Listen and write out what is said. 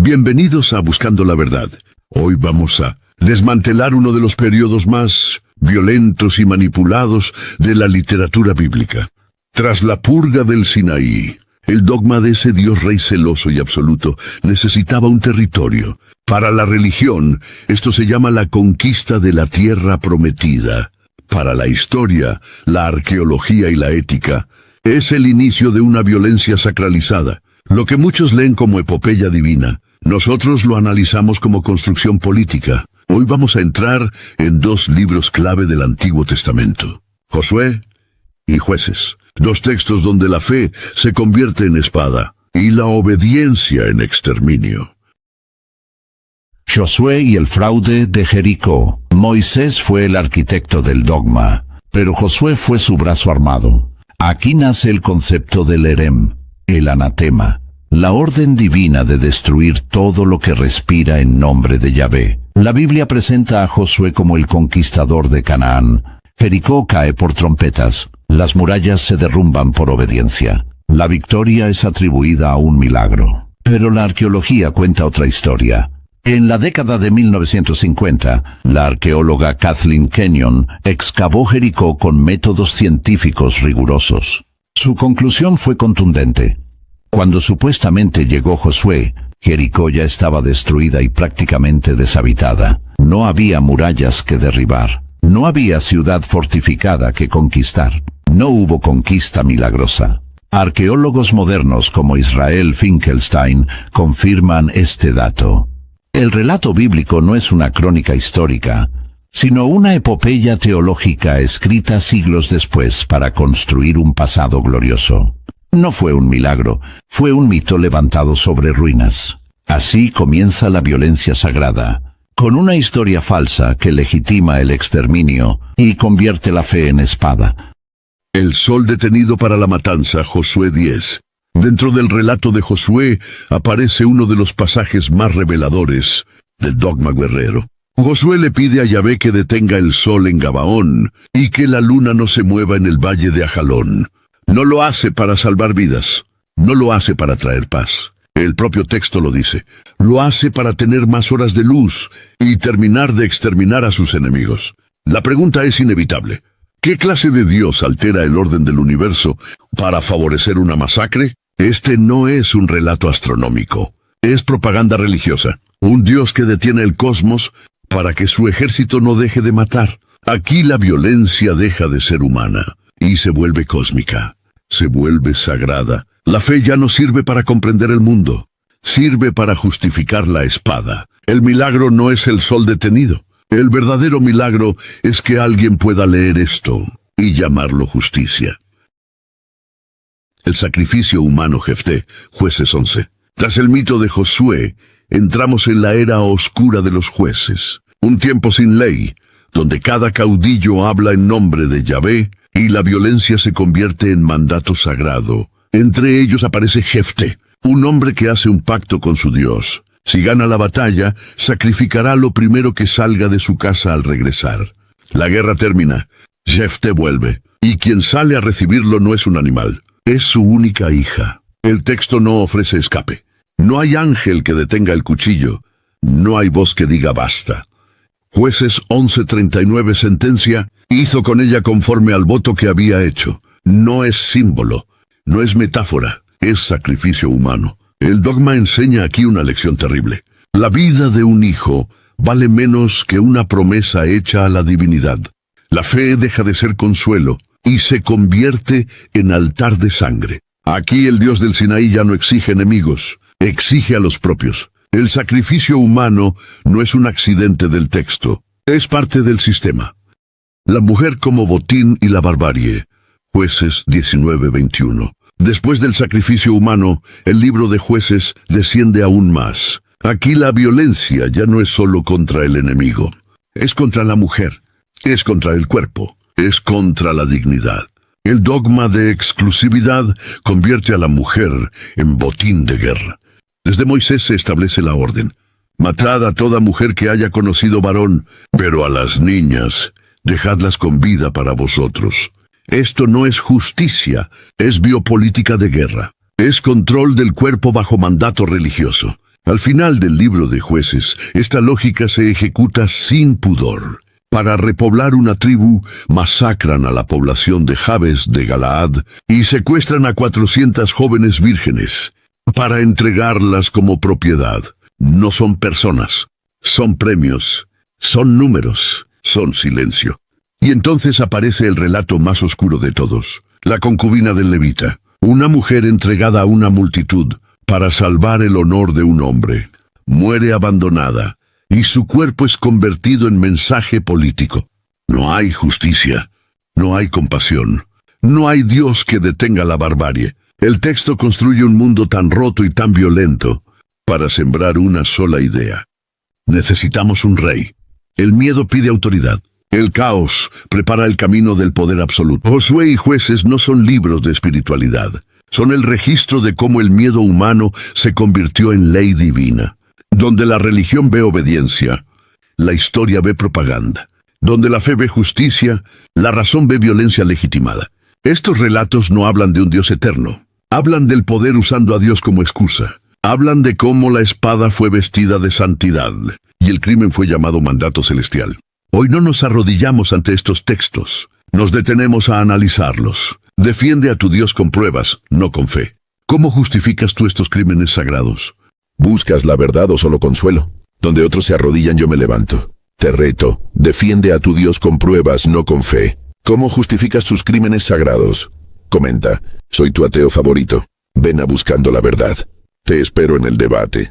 Bienvenidos a Buscando la Verdad. Hoy vamos a desmantelar uno de los periodos más violentos y manipulados de la literatura bíblica. Tras la purga del Sinaí, el dogma de ese Dios rey celoso y absoluto necesitaba un territorio. Para la religión, esto se llama la conquista de la tierra prometida. Para la historia, la arqueología y la ética, es el inicio de una violencia sacralizada. Lo que muchos leen como epopeya divina, nosotros lo analizamos como construcción política. Hoy vamos a entrar en dos libros clave del Antiguo Testamento, Josué y Jueces. Dos textos donde la fe se convierte en espada y la obediencia en exterminio. Josué y el fraude de Jericó. Moisés fue el arquitecto del dogma, pero Josué fue su brazo armado. Aquí nace el concepto del herem, el anatema, la orden divina de destruir todo lo que respira en nombre de Yahvé. La Biblia presenta a Josué como el conquistador de Canaán. Jericó cae por trompetas, las murallas se derrumban por obediencia. La victoria es atribuida a un milagro. Pero la arqueología cuenta otra historia. En la década de 1950, la arqueóloga Kathleen Kenyon excavó Jericó con métodos científicos rigurosos. Su conclusión fue contundente. Cuando supuestamente llegó Josué, Jericó ya estaba destruida y prácticamente deshabitada. No había murallas que derribar. No había ciudad fortificada que conquistar. No hubo conquista milagrosa. Arqueólogos modernos como Israel Finkelstein confirman este dato. El relato bíblico no es una crónica histórica, sino una epopeya teológica escrita siglos después para construir un pasado glorioso. No fue un milagro, fue un mito levantado sobre ruinas. Así comienza la violencia sagrada, con una historia falsa que legitima el exterminio y convierte la fe en espada. El sol detenido para la matanza, Josué 10. Dentro del relato de Josué aparece uno de los pasajes más reveladores del dogma guerrero. Josué le pide a Yahvé que detenga el sol en Gabaón y que la luna no se mueva en el valle de Ajalón. No lo hace para salvar vidas, no lo hace para traer paz. El propio texto lo dice. Lo hace para tener más horas de luz y terminar de exterminar a sus enemigos. La pregunta es inevitable. ¿Qué clase de Dios altera el orden del universo para favorecer una masacre? Este no es un relato astronómico, es propaganda religiosa. Un Dios que detiene el cosmos para que su ejército no deje de matar. Aquí la violencia deja de ser humana y se vuelve cósmica, se vuelve sagrada. La fe ya no sirve para comprender el mundo, sirve para justificar la espada. El milagro no es el sol detenido. El verdadero milagro es que alguien pueda leer esto y llamarlo justicia. El sacrificio humano Jefté, Jueces 11. Tras el mito de Josué, entramos en la era oscura de los jueces. Un tiempo sin ley, donde cada caudillo habla en nombre de Yahvé y la violencia se convierte en mandato sagrado. Entre ellos aparece Jefté, un hombre que hace un pacto con su Dios. Si gana la batalla, sacrificará lo primero que salga de su casa al regresar. La guerra termina. Jefté vuelve, y quien sale a recibirlo no es un animal. Es su única hija. El texto no ofrece escape. No hay ángel que detenga el cuchillo. No hay voz que diga basta. Jueces 11:39 sentencia, hizo con ella conforme al voto que había hecho. No es símbolo, no es metáfora, es sacrificio humano. El dogma enseña aquí una lección terrible. La vida de un hijo vale menos que una promesa hecha a la divinidad. La fe deja de ser consuelo y se convierte en altar de sangre. Aquí el Dios del Sinaí ya no exige enemigos, exige a los propios. El sacrificio humano no es un accidente del texto, es parte del sistema. La mujer como botín y la barbarie. Jueces 19:21. Después del sacrificio humano, el libro de Jueces desciende aún más. Aquí la violencia ya no es solo contra el enemigo, es contra la mujer, es contra el cuerpo, es contra la dignidad. El dogma de exclusividad convierte a la mujer en botín de guerra. Desde Moisés se establece la orden. Matad a toda mujer que haya conocido varón, pero a las niñas, dejadlas con vida para vosotros. Esto no es justicia, es biopolítica de guerra. Es control del cuerpo bajo mandato religioso. Al final del libro de Jueces, esta lógica se ejecuta sin pudor. Para repoblar una tribu, masacran a la población de Jabes de Galaad y secuestran a 400 jóvenes vírgenes para entregarlas como propiedad. No son personas, son premios, son números, son silencio. Y entonces aparece el relato más oscuro de todos, la concubina del levita, una mujer entregada a una multitud para salvar el honor de un hombre. Muere abandonada, y su cuerpo es convertido en mensaje político. No hay justicia, no hay compasión, no hay Dios que detenga la barbarie. El texto construye un mundo tan roto y tan violento para sembrar una sola idea. Necesitamos un rey. El miedo pide autoridad. El caos prepara el camino del poder absoluto. Josué y Jueces no son libros de espiritualidad. Son el registro de cómo el miedo humano se convirtió en ley divina. Donde la religión ve obediencia, la historia ve propaganda. Donde la fe ve justicia, la razón ve violencia legitimada. Estos relatos no hablan de un Dios eterno. Hablan del poder usando a Dios como excusa. Hablan de cómo la espada fue vestida de santidad y el crimen fue llamado mandato celestial. Hoy no nos arrodillamos ante estos textos. Nos detenemos a analizarlos. Defiende a tu Dios con pruebas, no con fe. ¿Cómo justificas tú estos crímenes sagrados? ¿Buscas la verdad o solo consuelo? Donde otros se arrodillan yo me levanto. Te reto, defiende a tu Dios con pruebas, no con fe. ¿Cómo justificas tus crímenes sagrados? Comenta, soy tu ateo favorito. Ven a Buscando la Verdad. Te espero en el debate.